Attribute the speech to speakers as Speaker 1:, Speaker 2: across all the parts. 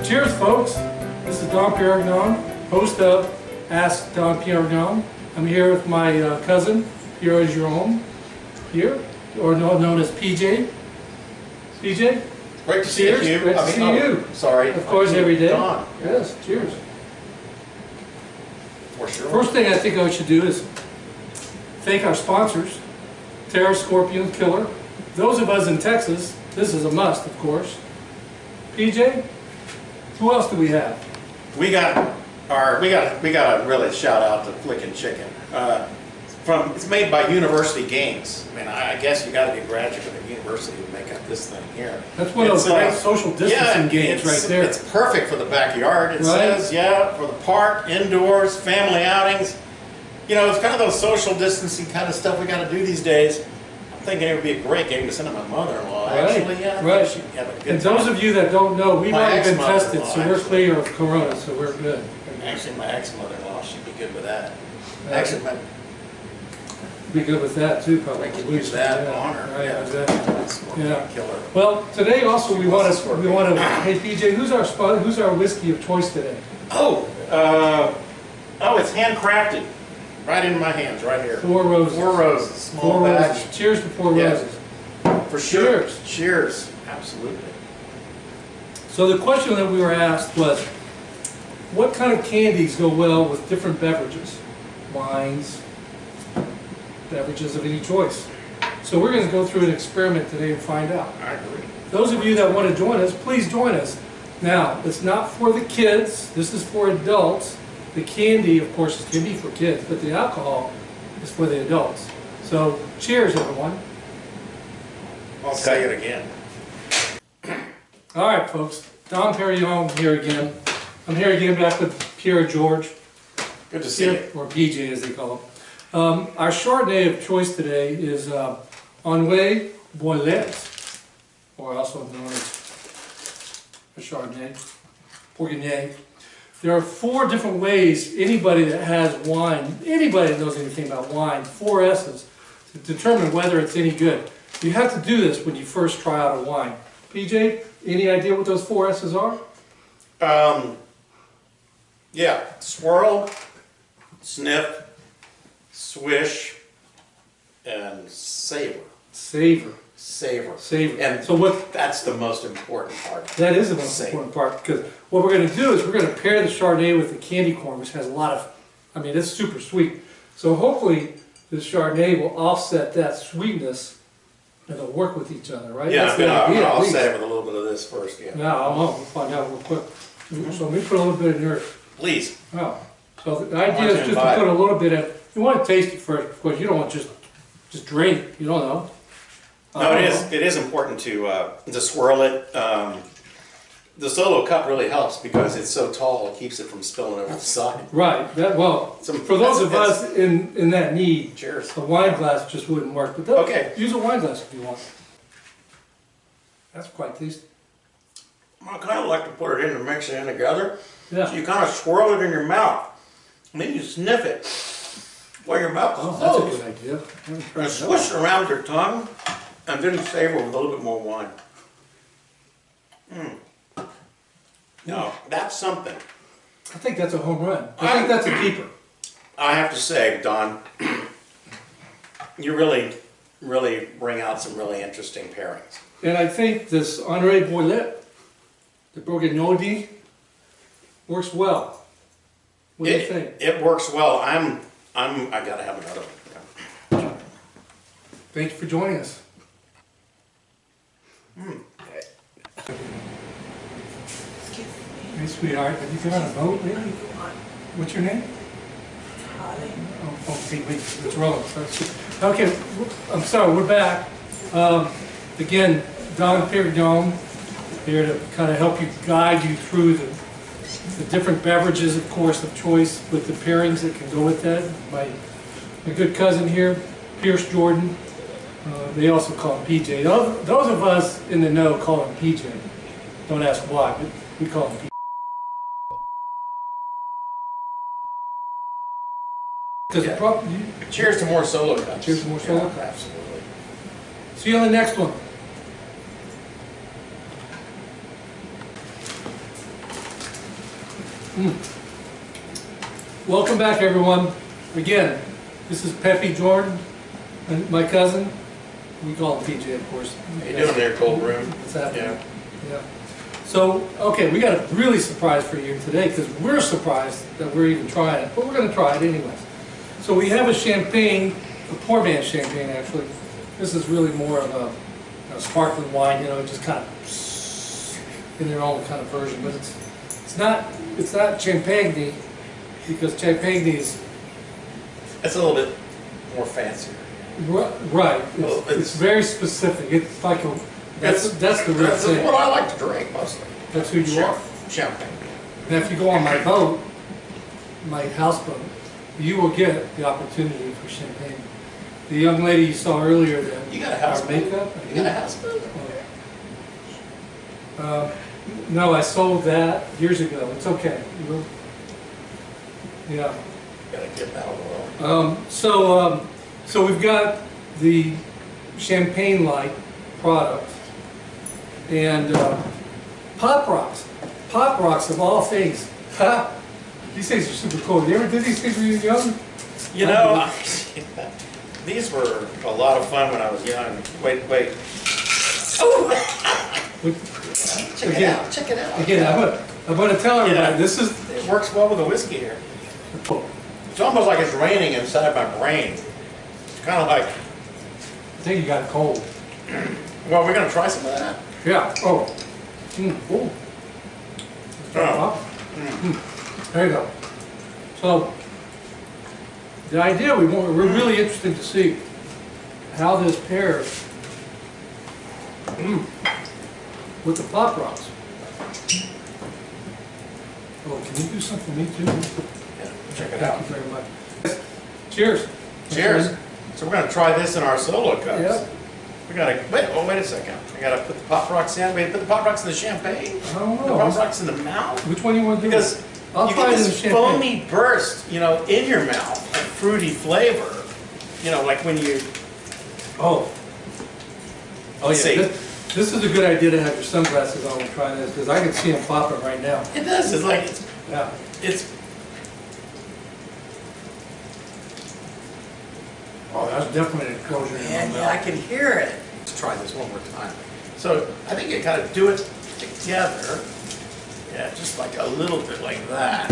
Speaker 1: Cheers, folks. This is Don Perignon, host of Ask Don Perignon. I'm here with my cousin, Pierre Jerome, here, or known as PJ. PJ?
Speaker 2: Great to see
Speaker 1: Cheers.
Speaker 2: you.
Speaker 1: Great to see you.
Speaker 2: Sorry.
Speaker 1: Of course, every day.
Speaker 2: Don.
Speaker 1: Yes, cheers.
Speaker 2: For sure.
Speaker 1: First thing I think I should do is thank our sponsors, Terra Scorpion Killer. Those of us in Texas, this is a must, of course. PJ, who else do we have?
Speaker 2: We got to really shout out to Flickin' Chicken. It's made by University Games. I mean, I guess you got to be a graduate of university to make up this thing here.
Speaker 1: That's one of those great social distancing games right there.
Speaker 2: It's perfect for the backyard. It says, yeah, for the park, indoors, family outings. You know, it's kind of those social distancing kind of stuff we got to do these days. I'm thinking it would be a great game to send to my mother-in-law. Actually, yeah.
Speaker 1: Right.
Speaker 2: She'd have a good
Speaker 1: And
Speaker 2: time.
Speaker 1: those of you that don't know, we've
Speaker 2: My
Speaker 1: already been
Speaker 2: ex-mother-in-law,
Speaker 1: tested, so we're
Speaker 2: actually.
Speaker 1: clear of corona, so we're good.
Speaker 2: Actually, my ex-mother-in-law, she'd be good with that.
Speaker 1: Yeah.
Speaker 2: Actually,
Speaker 1: Be good with that too, probably.
Speaker 2: I could use that on her.
Speaker 1: Right,
Speaker 2: Yeah.
Speaker 1: exactly.
Speaker 2: That's
Speaker 1: Yeah.
Speaker 2: killer.
Speaker 1: Well, today also we want to. Hey PJ, who's our whiskey of choice today?
Speaker 2: Oh, it's handcrafted. Right in my hands, right here.
Speaker 1: Four Roses.
Speaker 2: Four Roses, small
Speaker 1: Four
Speaker 2: batch.
Speaker 1: Roses. Cheers to Four
Speaker 2: Yeah.
Speaker 1: Roses.
Speaker 2: For sure.
Speaker 1: Cheers.
Speaker 2: Cheers. Absolutely.
Speaker 1: So the question that we were asked was, what kind of candies go well with different beverages? Wines, beverages of any choice. So we're going to go through an experiment today and find out.
Speaker 2: I agree.
Speaker 1: Those of you that want to join us, please join us. Now, it's not for the kids, this is for adults. The candy, of course, can be for kids, but the alcohol is for the adults. So, cheers, everyone.
Speaker 2: I'll say it again.
Speaker 1: All right, folks. Don Perignon here again. I'm here again back with Pierre George,
Speaker 2: Good to see you.
Speaker 1: or PJ as they call him. Our Chardonnay of choice today is Henri Boillet, or also known as a Chardonnay, Bourgogne. There are 4 different ways anybody that has wine, anybody that knows anything about wine, 4 S's, to determine whether it's any good. You have to do this when you first try out a wine. PJ, any idea what those 4 S's are?
Speaker 2: Yeah. Swirl, sniff, swish, and savor.
Speaker 1: Savor.
Speaker 2: Savor.
Speaker 1: Savor.
Speaker 2: And
Speaker 1: so what?
Speaker 2: That's the most important part.
Speaker 1: That is the most
Speaker 2: Savor.
Speaker 1: important part, because what we're going to do is we're going to pair the Chardonnay with the candy corn, which has a lot of, I mean, it's super sweet. So hopefully this Chardonnay will offset that sweetness and they'll work with each other, right?
Speaker 2: Yeah,
Speaker 1: That's the idea, at
Speaker 2: I'll
Speaker 1: least.
Speaker 2: say it with a little bit of this first. Yeah.
Speaker 1: Now, we'll find out real quick. So let me put a little bit in yours.
Speaker 2: Please.
Speaker 1: Oh. So the idea is just to put a little bit in. You want to taste it first, of course. You don't want to just drink it. You don't know.
Speaker 2: No, it is important to swirl it. The solo cup really helps because it's so tall, it keeps it from spilling over the side.
Speaker 1: Right. For those of us in that need,
Speaker 2: Cheers.
Speaker 1: a wine glass just wouldn't work. But
Speaker 2: Okay.
Speaker 1: use a wine glass if you want. That's quite tasty.
Speaker 2: I kind of like to put it in and mix it in together.
Speaker 1: Yeah.
Speaker 2: So you kind of swirl it in your mouth, and then you sniff it while your mouth is
Speaker 1: Oh, that's a
Speaker 2: closed.
Speaker 1: good idea.
Speaker 2: And swish it around your tongue, and then savor with a little bit more wine. No, that's something.
Speaker 1: I think that's a home run. I think that's a keeper.
Speaker 2: I have to say, Don, you really bring out some really interesting pairings.
Speaker 1: And I think this Henri Boillet, the Bourgogne, works well. What do you think?
Speaker 2: It works well. I gotta have another one.
Speaker 1: Thank you for joining us. Hey, sweetheart, have you been on a boat lately? What's your name? Oh, wait, it's rolling. Okay, I'm sorry, we're back. Again, Don Perignon here to kind of help you, guide you through the different beverages, of course, of choice with the pairings that can go with that. My good cousin here, Pierce Jordan, they also call him PJ. Those of us in the know call him PJ. Don't ask why, but we call him PJ.
Speaker 2: Yeah. Cheers to more solo cups.
Speaker 1: Cheers to more solo cups.
Speaker 2: Absolutely.
Speaker 1: See you on the next one. Welcome back, everyone. Again, this is Peppy Jordan, and my cousin. We call him PJ, of course.
Speaker 2: How you doing there, Cold Room?
Speaker 1: What's happening?
Speaker 2: Yeah.
Speaker 1: Yeah. So, okay, we got a really surprise for you today because we're surprised that we're even trying it, but we're going to try it anyways. So we have a champagne, a poor man's champagne actually. This is really more of a sparkling wine, you know, just kind of in their own kind of version, but it's not champagne because champagne is
Speaker 2: It's a little bit more fancier.
Speaker 1: right.
Speaker 2: Well,
Speaker 1: It's very specific. It's like a that's the real
Speaker 2: That's
Speaker 1: thing.
Speaker 2: what I like to drink mostly.
Speaker 1: That's who you are.
Speaker 2: Champagne.
Speaker 1: And if you go on my boat, my houseboat, you will get the opportunity for champagne. The young lady you saw earlier,
Speaker 2: You got a houseboat?
Speaker 1: makeup.
Speaker 2: You got a houseboat?
Speaker 1: No, I sold that years ago. It's okay. Yeah.
Speaker 2: Gotta get that out of the world.
Speaker 1: So we've got the champagne light product and Pop Rocks. Pop Rocks of all things. Ha! These things are super cool. You ever did these things when you were young?
Speaker 2: You know, these were a lot of fun when I was young. Wait. Oh! Check it out.
Speaker 1: Again, I'm going to tell everybody, this is...
Speaker 2: It works well with the whiskey here. It's almost like it's raining inside my brain. It's kind of like...
Speaker 1: I think you got a cold.
Speaker 2: Well, we're going to try some of that.
Speaker 1: Yeah. Oh. Oh.
Speaker 2: Oh.
Speaker 1: There you go. So, the idea we're really interested to see how this pairs with the Pop Rocks. Oh, can you do something for me too?
Speaker 2: Yeah, check it out.
Speaker 1: Thank you very much. Cheers.
Speaker 2: Cheers. So we're going to try this in our solo cups.
Speaker 1: Yep.
Speaker 2: We got to, wait a second. We got to put the Pop Rocks in. We put the Pop Rocks in the champagne.
Speaker 1: I don't
Speaker 2: The
Speaker 1: know.
Speaker 2: Pop Rocks in the mouth.
Speaker 1: Which one you want to do?
Speaker 2: Because
Speaker 1: I'll
Speaker 2: you
Speaker 1: try
Speaker 2: get
Speaker 1: it in the
Speaker 2: this
Speaker 1: champagne.
Speaker 2: foamy burst, you know, in your mouth, a fruity flavor. You know, like when you,
Speaker 1: Oh. Oh
Speaker 2: Let's
Speaker 1: yeah.
Speaker 2: see.
Speaker 1: This is a good idea to have your sunglasses on and try this because I can see them popping right now.
Speaker 2: it does. It's like
Speaker 1: Yeah.
Speaker 2: it's.
Speaker 1: Oh, that's definitely an explosion in my
Speaker 2: Man,
Speaker 1: mouth.
Speaker 2: yeah, I can hear it. Let's try this one more time. So I think you kind of do it together. Yeah, just like a little bit like that.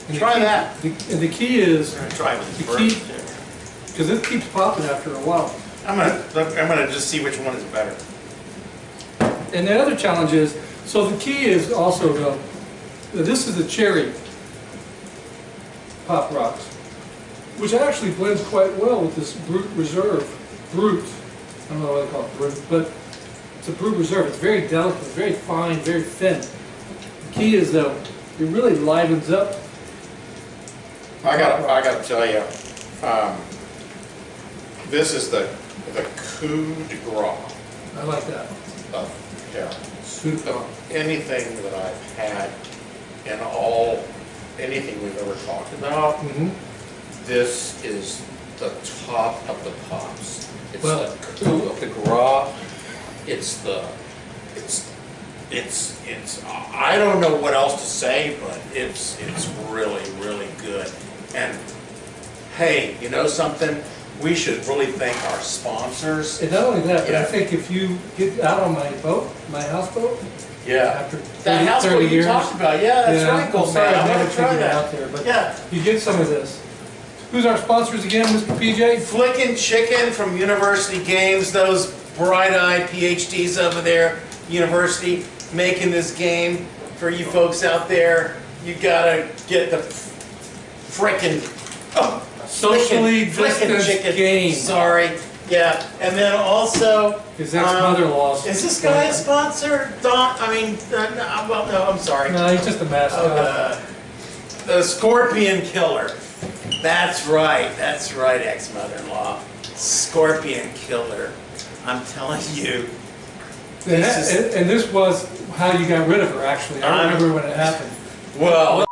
Speaker 1: And
Speaker 2: Try
Speaker 1: the key,
Speaker 2: that.
Speaker 1: And the key is,
Speaker 2: We're gonna try it with
Speaker 1: The
Speaker 2: the
Speaker 1: key-
Speaker 2: bird.
Speaker 1: because it keeps popping after a while.
Speaker 2: I'm gonna just see which one is better.
Speaker 1: And the other challenge is, so the key is also this is the cherry Pop Rocks, which actually blends quite well with this Brut Reserve. Brut. I don't know what they call it, Brut, but it's a Brut Reserve. It's very delicate, very fine, very thin. The key is though, it really livens up.
Speaker 2: I gotta tell you, this is the coup de grace
Speaker 1: I like that.
Speaker 2: of pairings.
Speaker 1: Super.
Speaker 2: Anything that I've had in anything we've ever talked about,
Speaker 1: Mm-hmm.
Speaker 2: this is the top of the pops. It's
Speaker 1: Well-
Speaker 2: the coup of the grace. It's I don't know what else to say, but it's really, really good. And hey, you know something? We should really thank our sponsors.
Speaker 1: And not only that, but I
Speaker 2: Yeah.
Speaker 1: think if you get out on my boat, my houseboat,
Speaker 2: Yeah.
Speaker 1: after 30,
Speaker 2: That house
Speaker 1: 30
Speaker 2: what you
Speaker 1: years.
Speaker 2: talked about, yeah, that's
Speaker 1: Yeah,
Speaker 2: right,
Speaker 1: I'm
Speaker 2: Gold
Speaker 1: sorry,
Speaker 2: Man.
Speaker 1: I've
Speaker 2: I'm
Speaker 1: never
Speaker 2: gonna try
Speaker 1: taken it
Speaker 2: that.
Speaker 1: out there, but
Speaker 2: Yeah.
Speaker 1: you get some of this. Who's our sponsors again, Mr. PJ?
Speaker 2: Flickin' Chicken from University Games, those bright-eyed PhDs over there, University, making this game for you folks out there. You gotta get the frickin',
Speaker 1: Socially
Speaker 2: frickin'
Speaker 1: distanced
Speaker 2: chicken.
Speaker 1: game.
Speaker 2: Sorry, yeah, and then also.
Speaker 1: His ex-mother-in-law's.
Speaker 2: Is this guy a sponsor? Don, well, no, I'm sorry.
Speaker 1: No, he's just a mascot.
Speaker 2: The Scorpion Killer. That's right, ex-mother-in-law. Scorpion Killer. I'm telling you.
Speaker 1: And this was how you got rid of her, actually. I remember when it happened.
Speaker 2: Well.